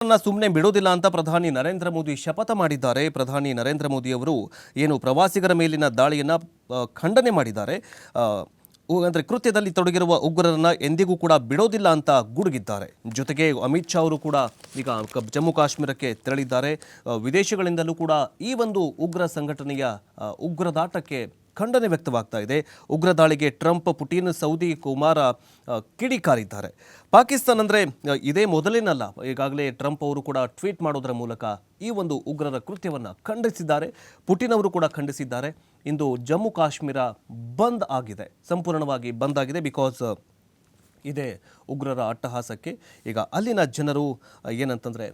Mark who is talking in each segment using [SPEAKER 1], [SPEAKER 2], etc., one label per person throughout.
[SPEAKER 1] ಸುಮ್ಮನೆ ಬಿಡೋದಿಲ್ಲ ಅಂತ ಪ್ರಧಾನಿ ನರೇಂದ್ರ ಮೋದಿ ಶಪಥ ಮಾಡಿದ್ದಾರೆ. ಪ್ರಧಾನಿ ನರೇಂದ್ರ ಮೋದಿ ಅವರು ಏನು ಪ್ರವಾಸಿಗರ ಮೇಲಿನ ದಾಳಿಯನ್ನು ಖಂಡನೆ ಮಾಡಿದ್ದಾರೆ. ಅಂದರೆ ಕೃತ್ಯದಲ್ಲಿ ತೊಡಗಿರುವ ಉಗ್ರರನ್ನ ಎಂದಿಗೂ ಕೂಡ ಬಿಡೋದಿಲ್ಲ ಅಂತ ಗುಡುಗಿದ್ದಾರೆ. ಜೊತೆಗೆ ಅಮಿತ್ ಶಾ ಅವರು ಕೂಡ ಈಗ ಜಮ್ಮು ಕಾಶ್ಮೀರಕ್ಕೆ ತೆರಳಿದ್ದಾರೆ. ವಿದೇಶಗಳಿಂದಲೂ ಕೂಡ ಈ ಒಂದು ಉಗ್ರ ಸಂಘಟನೆಯ ಉಗ್ರದಾಟಕ್ಕೆ ಖಂಡನೆ ವ್ಯಕ್ತವಾಗ್ತಾ ಇದೆ. ಉಗ್ರ ದಾಳಿಗೆ ಟ್ರಂಪ್, ಪುಟಿನ್, ಸೌದಿ ಕುಮಾರ ಕಿಡಿಕಾರಿದ್ದಾರೆ. ಪಾಕಿಸ್ತಾನ ಅಂದರೆ ಇದೇ ಮೊದಲೇನಲ್ಲ. ಈಗಾಗಲೇ ಟ್ರಂಪ್ ಅವರು ಕೂಡ ಟ್ವೀಟ್ ಮಾಡೋದರ ಮೂಲಕ ಈ ಒಂದು ಉಗ್ರರ ಕೃತ್ಯವನ್ನು ಖಂಡಿಸಿದ್ದಾರೆ. ಪುಟಿನ್ ಅವರು ಕೂಡ ಖಂಡಿಸಿದ್ದಾರೆ. ಇಂದು ಜಮ್ಮು ಕಾಶ್ಮೀರ ಬಂದ್ ಆಗಿದೆ, ಸಂಪೂರ್ಣವಾಗಿ ಬಂದ್ ಆಗಿದೆ. ಬಿಕಾಸ್ ಇದೇ ಉಗ್ರರ ಅಟ್ಟಹಾಸಕ್ಕೆ ಈಗ ಅಲ್ಲಿನ ಜನರು ಏನಂತಂದರೆ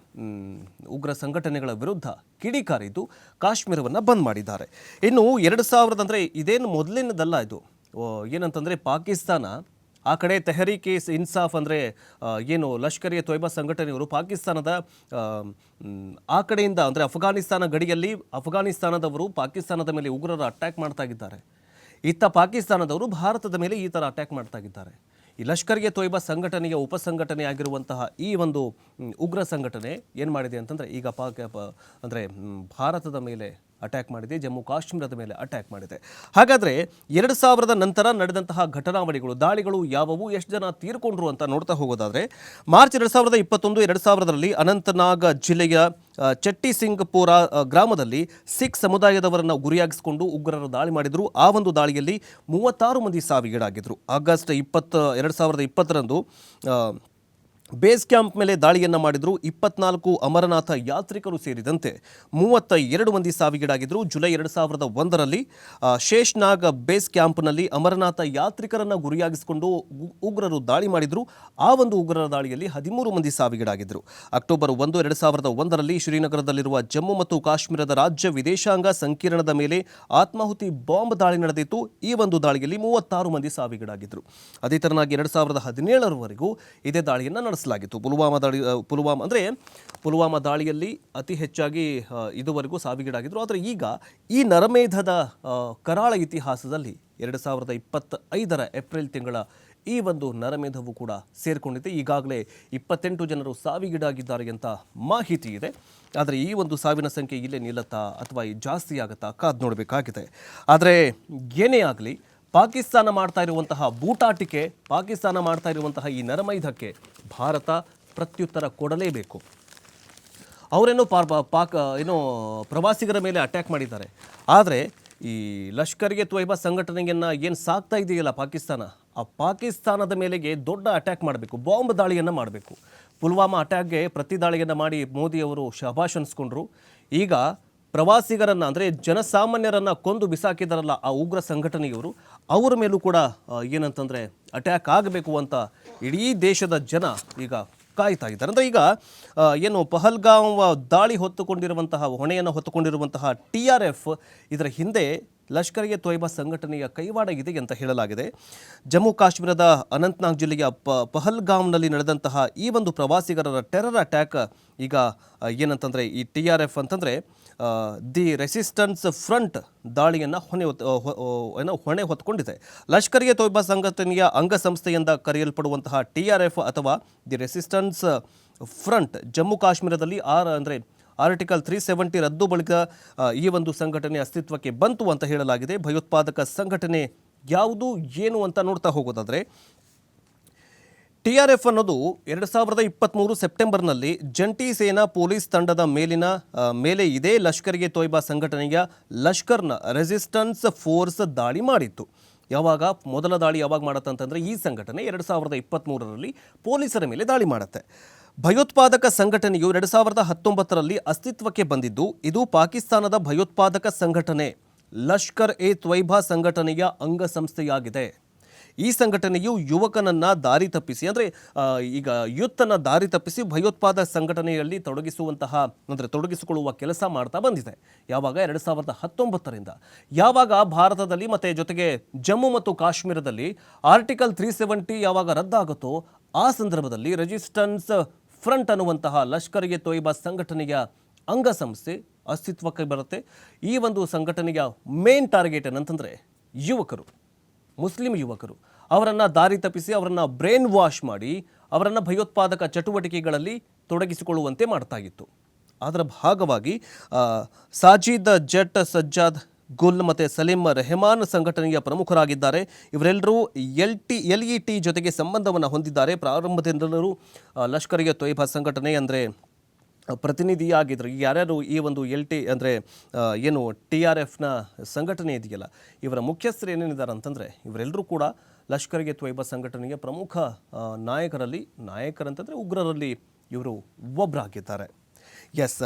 [SPEAKER 1] ಉಗ್ರ ಸಂಘಟನೆಗಳ ವಿರುದ್ಧ ಕಿಡಿಕಾರಿದ್ದು ಕಾಶ್ಮೀರವನ್ನು ಬಂದ್ ಮಾಡಿದ್ದಾರೆ. ಇನ್ನು 2000 ಅಂದರೆ ಇದೇನು ಮೊದಲಿನದಲ್ಲ. ಇದು ಏನಂತಂದರೆ ಪಾಕಿಸ್ತಾನ ಆ ಕಡೆ ತೆಹರೀಕ್ ಇನ್ಸಾಫ್ ಅಂದರೆ ಏನು ಲಷ್ಕರ್ ಎ ತೊಯ್ಬಾ ಸಂಘಟನೆಯವರು ಪಾಕಿಸ್ತಾನದ ಆ ಕಡೆಯಿಂದ ಅಂದರೆ ಅಫ್ಘಾನಿಸ್ತಾನ ಗಡಿಯಲ್ಲಿ ಅಫ್ಘಾನಿಸ್ತಾನದವರು ಪಾಕಿಸ್ತಾನದ ಮೇಲೆ ಉಗ್ರರ ಅಟ್ಯಾಕ್ ಮಾಡ್ತಾ ಇದ್ದಾರೆ. ಇತ್ತ ಪಾಕಿಸ್ತಾನದವರು ಭಾರತದ ಮೇಲೆ ಈ ಥರ ಅಟ್ಯಾಕ್ ಮಾಡ್ತಾ ಇದ್ದಾರೆ. ಈ ಲಷ್ಕರ್ ಎ ತೊಯ್ಬಾ ಸಂಘಟನೆಯ ಉಪಸಂಘಟನೆ ಆಗಿರುವಂತಹ ಈ ಒಂದು ಉಗ್ರ ಸಂಘಟನೆ ಏನು ಮಾಡಿದೆ ಅಂತಂದರೆ ಈಗ ಅಂದರೆ ಭಾರತದ ಮೇಲೆ ಅಟ್ಯಾಕ್ ಮಾಡಿದೆ, ಜಮ್ಮು ಕಾಶ್ಮೀರದ ಮೇಲೆ ಅಟ್ಯಾಕ್ ಮಾಡಿದೆ. ಹಾಗಾದರೆ 2000 ನಂತರ ನಡೆದಂತಹ ಘಟನಾವಳಿಗಳು, ದಾಳಿಗಳು ಯಾವುವು, ಎಷ್ಟು ಜನ ತೀರ್ಕೊಂಡ್ರು ಅಂತ ನೋಡ್ತಾ ಹೋಗೋದಾದರೆ ಮಾರ್ಚ್ 2021 2000ರಲ್ಲಿ ಅನಂತನಾಗ್ ಜಿಲ್ಲೆಯ ಚಟ್ಟಿ ಸಿಂಗ್ಪುರ ಗ್ರಾಮದಲ್ಲಿ ಸಿಖ್ ಸಮುದಾಯದವರನ್ನು ಗುರಿಯಾಗಿಸಿಕೊಂಡು ಉಗ್ರರು ದಾಳಿ ಮಾಡಿದರು. ಆ ಒಂದು ದಾಳಿಯಲ್ಲಿ 36 ಮಂದಿ ಸಾವಿಗೀಡಾಗಿದ್ದರು. ಆಗಸ್ಟ್ 20, 2020ರಂದು ಬೇಸ್ ಕ್ಯಾಂಪ್ ಮೇಲೆ ದಾಳಿಯನ್ನು ಮಾಡಿದರು. 24 ಅಮರನಾಥ ಯಾತ್ರಿಕರು ಸೇರಿದಂತೆ 32 ಮಂದಿ ಸಾವಿಗೀಡಾಗಿದ್ದರು. ಜುಲೈ 2001ರಲ್ಲಿ ಶೇಷ್ನಾಗ್ ಬೇಸ್ ಕ್ಯಾಂಪ್ನಲ್ಲಿ ಅಮರನಾಥ ಯಾತ್ರಿಕರನ್ನು ಗುರಿಯಾಗಿಸಿಕೊಂಡು ಉಗ್ರರು ದಾಳಿ ಮಾಡಿದರು. ಆ ಒಂದು ಉಗ್ರರ ದಾಳಿಯಲ್ಲಿ 13 ಮಂದಿ ಸಾವಿಗೀಡಾಗಿದ್ದರು. ಅಕ್ಟೋಬರ್ 1, 2001ರಲ್ಲಿ ಶ್ರೀನಗರದಲ್ಲಿರುವ ಜಮ್ಮು ಮತ್ತು ಕಾಶ್ಮೀರದ ರಾಜ್ಯ ವಿದೇಶಾಂಗ ಸಂಕೀರ್ಣದ ಮೇಲೆ ಆತ್ಮಾಹುತಿ ಬಾಂಬ್ ದಾಳಿ ನಡೆದಿತ್ತು. ಈ ಒಂದು ದಾಳಿಯಲ್ಲಿ 36 ಮಂದಿ ಸಾವಿಗೀಡಾಗಿದ್ದರು. ಅದೇ ತರನಾಗಿ 2017ರವರೆಗೂ ಇದೇ ದಾಳಿಯನ್ನು ನಡೆಸಲಾಗಿತ್ತು. ಪುಲ್ವಾಮಾ ದಾಳಿಯಲ್ಲಿ ಅತಿ ಹೆಚ್ಚಾಗಿ ಇದುವರೆಗೂ ಸಾವಿಗೀಡಾಗಿದ್ದರು. ಆದರೆ ಈಗ ಈ ನರಮೇಧದ ಕರಾಳ ಇತಿಹಾಸದಲ್ಲಿ 2025ರ ಏಪ್ರಿಲ್ ತಿಂಗಳ ಈ ಒಂದು ನರಮೇಧವು ಕೂಡ ಸೇರಿಕೊಂಡಿದೆ. ಈಗಾಗಲೇ 28 ಜನರು ಸಾವಿಗೀಡಾಗಿದ್ದಾರೆ ಅಂತ ಮಾಹಿತಿ ಇದೆ. ಆದರೆ ಈ ಒಂದು ಸಾವಿನ ಸಂಖ್ಯೆ ಇಲ್ಲೇ ನಿಲ್ಲುತ್ತಾ ಅಥವಾ ಜಾಸ್ತಿ ಆಗುತ್ತಾ ಕಾದು ನೋಡಬೇಕಾಗಿದೆ. ಆದರೆ ಏನೇ ಆಗಲಿ, ಪಾಕಿಸ್ತಾನ ಮಾಡ್ತಾ ಇರುವಂತಹ ಬೂಟಾಟಿಕೆ, ಪಾಕಿಸ್ತಾನ ಮಾಡ್ತಾ ಇರುವಂತಹ ಈ ನರಮೈಧಕ್ಕೆ ಭಾರತ ಪ್ರತ್ಯುತ್ತರ ಕೊಡಲೇಬೇಕು. ಅವರೇನೋ ಪ್ರವಾಸಿಗರ ಮೇಲೆ ಅಟ್ಯಾಕ್ ಮಾಡಿದ್ದಾರೆ. ಆದರೆ ಈ ಲಷ್ಕರ್ ಎ ತೊಯ್ಬಾ ಸಂಘಟನೆಯನ್ನು ಏನು ಸಾಕ್ತಾ ಇದೆಯಲ್ಲ ಪಾಕಿಸ್ತಾನ, ಆ ಪಾಕಿಸ್ತಾನದ ಮೇಲೆಗೆ ದೊಡ್ಡ ಅಟ್ಯಾಕ್ ಮಾಡಬೇಕು, ಬಾಂಬ್ ದಾಳಿಯನ್ನು ಮಾಡಬೇಕು. ಪುಲ್ವಾಮಾ ಅಟ್ಯಾಕ್ಗೆ ಪ್ರತಿ ದಾಳಿಯನ್ನು ಮಾಡಿ ಮೋದಿಯವರು ಶಹಬಾಷ್ ಅನ್ಸ್ಕೊಂಡ್ರು. ಈಗ ಪ್ರವಾಸಿಗರನ್ನು ಅಂದರೆ ಜನಸಾಮಾನ್ಯರನ್ನು ಕೊಂದು ಬಿಸಾಕಿದಾರಲ್ಲ ಆ ಉಗ್ರ ಸಂಘಟನೆಯವರು, ಅವರ ಮೇಲೂ ಕೂಡ ಏನಂತಂದರೆ ಅಟ್ಯಾಕ್ ಆಗಬೇಕು ಅಂತ ಇಡೀ ದೇಶದ ಜನ ಈಗ ಕಾಯ್ತಾ ಇದ್ದಾರೆ. ಅಂದರೆ ಈಗ ಏನು ಪಹಲ್ಗಾಮ್ ದಾಳಿ ಹೊಣೆಯನ್ನು ಹೊತ್ತುಕೊಂಡಿರುವಂತಹ TRF ಇದರ ಹಿಂದೆ ಲಷ್ಕರ್ ಎ ತೊಯ್ಬಾ ಸಂಘಟನೆಯ ಕೈವಾಡ ಇದೆ ಅಂತ ಹೇಳಲಾಗಿದೆ. ಜಮ್ಮು ಕಾಶ್ಮೀರದ ಅನಂತನಾಗ್ ಜಿಲ್ಲೆಯ ಪಹಲ್ಗಾಮ್ನಲ್ಲಿ ನಡೆದಂತಹ ಈ ಒಂದು ಪ್ರವಾಸಿಗರ ಟೆರರ್ ಅಟ್ಯಾಕ್ ಈಗ ಏನಂತಂದರೆ ಈ TRF ಅಂತಂದರೆ ದಿ ರೆಸಿಸ್ಟೆನ್ಸ್ ಫ್ರಂಟ್ ದಾಳಿಯನ್ನು ಹೊಣೆ ಹೊತ್ತುಕೊಂಡಿದೆ. ಲಷ್ಕರ್ ಎ ತೊಯ್ಬಾ ಸಂಘಟನೆಯ ಅಂಗಸಂಸ್ಥೆಯಿಂದ ಕರೆಯಲ್ಪಡುವಂತಹ TRF ಅಥವಾ ದಿ ರೆಸಿಸ್ಟೆನ್ಸ್ ಫ್ರಂಟ್ ಜಮ್ಮು ಕಾಶ್ಮೀರದಲ್ಲಿ ಆರ್ಟಿಕಲ್ 370 ರದ್ದು ಬಳಿಕ ಈ ಒಂದು ಸಂಘಟನೆ ಅಸ್ತಿತ್ವಕ್ಕೆ ಬಂತು ಅಂತ ಹೇಳಲಾಗಿದೆ. ಭಯೋತ್ಪಾದಕ ಸಂಘಟನೆ ಯಾವುದು ಏನು ಅಂತ ನೋಡ್ತಾ ಹೋಗೋದಾದರೆ TRF ಅನ್ನೋದು 2023 ಸೆಪ್ಟೆಂಬರ್ನಲ್ಲಿ ಜಂಟಿ ಸೇನಾ ಪೊಲೀಸ್ ತಂಡದ ಮೇಲೆ ಇದೇ ಲಷ್ಕರ್ ಎ ತೊಯ್ಬಾ ಸಂಘಟನೆಯ ಲಷ್ಕರ್ನ ರೆಸಿಸ್ಟೆನ್ಸ್ ಫೋರ್ಸ್ ದಾಳಿ ಮಾಡಿತ್ತು. ಮೊದಲ ದಾಳಿ ಯಾವಾಗ ಮಾಡತ್ತಂತಂದರೆ ಈ ಸಂಘಟನೆ 2023ರಲ್ಲಿ ಪೊಲೀಸರ ಮೇಲೆ ದಾಳಿ ಮಾಡುತ್ತೆ. ಭಯೋತ್ಪಾದಕ ಸಂಘಟನೆಯು 2019ರಲ್ಲಿ ಅಸ್ತಿತ್ವಕ್ಕೆ ಬಂದಿದ್ದು, ಇದು ಪಾಕಿಸ್ತಾನದ ಭಯೋತ್ಪಾದಕ ಸಂಘಟನೆ ಲಷ್ಕರ್ ಎ ತೊಯ್ಬಾ ಸಂಘಟನೆಯ ಅಂಗಸಂಸ್ಥೆಯಾಗಿದೆ. ಈ ಸಂಘಟನೆಯು ಯುವಕನನ್ನು ದಾರಿ ತಪ್ಪಿಸಿ ಈಗ ಯೂತನ್ನು ದಾರಿ ತಪ್ಪಿಸಿ ಭಯೋತ್ಪಾದಕ ಸಂಘಟನೆಯಲ್ಲಿ ತೊಡಗಿಸಿಕೊಳ್ಳುವ ಕೆಲಸ ಮಾಡ್ತಾ ಬಂದಿದೆ. 2019ರಿಂದ ಯಾವಾಗ ಭಾರತದಲ್ಲಿ ಮತ್ತು ಜೊತೆಗೆ ಜಮ್ಮು ಮತ್ತು ಕಾಶ್ಮೀರದಲ್ಲಿ ಆರ್ಟಿಕಲ್ 370 ಯಾವಾಗ ರದ್ದಾಗುತ್ತೋ ಆ ಸಂದರ್ಭದಲ್ಲಿ ರೆಸಿಸ್ಟೆನ್ಸ್ ಫ್ರಂಟ್ ಅನ್ನುವಂತಹ ಲಷ್ಕರ್ ಎ ತೊಯ್ಬಾ ಸಂಘಟನೆಯ ಅಂಗಸಂಸ್ಥೆ ಅಸ್ತಿತ್ವಕ್ಕೆ ಬರುತ್ತೆ. ಈ ಒಂದು ಸಂಘಟನೆಯ ಮೇನ್ ಟಾರ್ಗೆಟ್ ಏನಂತಂದರೆ ಯುವಕರು, ಮುಸ್ಲಿಂ ಯುವಕರು. ಅವರನ್ನು ದಾರಿ ತಪ್ಪಿಸಿ ಅವರನ್ನು ಬ್ರೈನ್ ವಾಶ್ ಮಾಡಿ ಅವರನ್ನು ಭಯೋತ್ಪಾದಕ ಚಟುವಟಿಕೆಗಳಲ್ಲಿ ತೊಡಗಿಸಿಕೊಳ್ಳುವಂತೆ ಮಾಡ್ತಾ ಇತ್ತು. ಅದರ ಭಾಗವಾಗಿ ಸಾಜಿದ್ ಜಟ್, ಸಜ್ಜಾದ್ ಗುಲ್ ಮತ್ತು ಸಲೀಂ ರೆಹಮಾನ್ ಸಂಘಟನೆಯ ಪ್ರಮುಖರಾಗಿದ್ದಾರೆ. ಇವರೆಲ್ಲರೂ LET ಜೊತೆಗೆ ಸಂಬಂಧವನ್ನು ಹೊಂದಿದ್ದಾರೆ. ಪ್ರಾರಂಭದಿಂದಲೂ ಲಷ್ಕರ್ ಎ ತೊಯ್ಬಾ ಸಂಘಟನೆ ಅಂದರೆ ಪ್ರತಿನಿಧಿಯಾಗಿದ್ದರು. ಯಾರ್ಯಾರು ಈ ಒಂದು ಅಂದರೆ ಏನು TRFನ ಸಂಘಟನೆ ಇದೆಯಲ್ಲ, ಇವರ ಮುಖ್ಯಸ್ಥರು ಏನೇನಿದ್ದಾರೆ ಅಂತಂದರೆ ಇವರೆಲ್ಲರೂ ಕೂಡ ಲಷ್ಕರ್ ಎ ತೊಯ್ಬಾ ಸಂಘಟನೆಯ ಪ್ರಮುಖ ನಾಯಕರಂತಂದರೆ ಉಗ್ರರಲ್ಲಿ ಇವರು ಒಬ್ಬರಾಗಿದ್ದಾರೆ. ಎಸ್.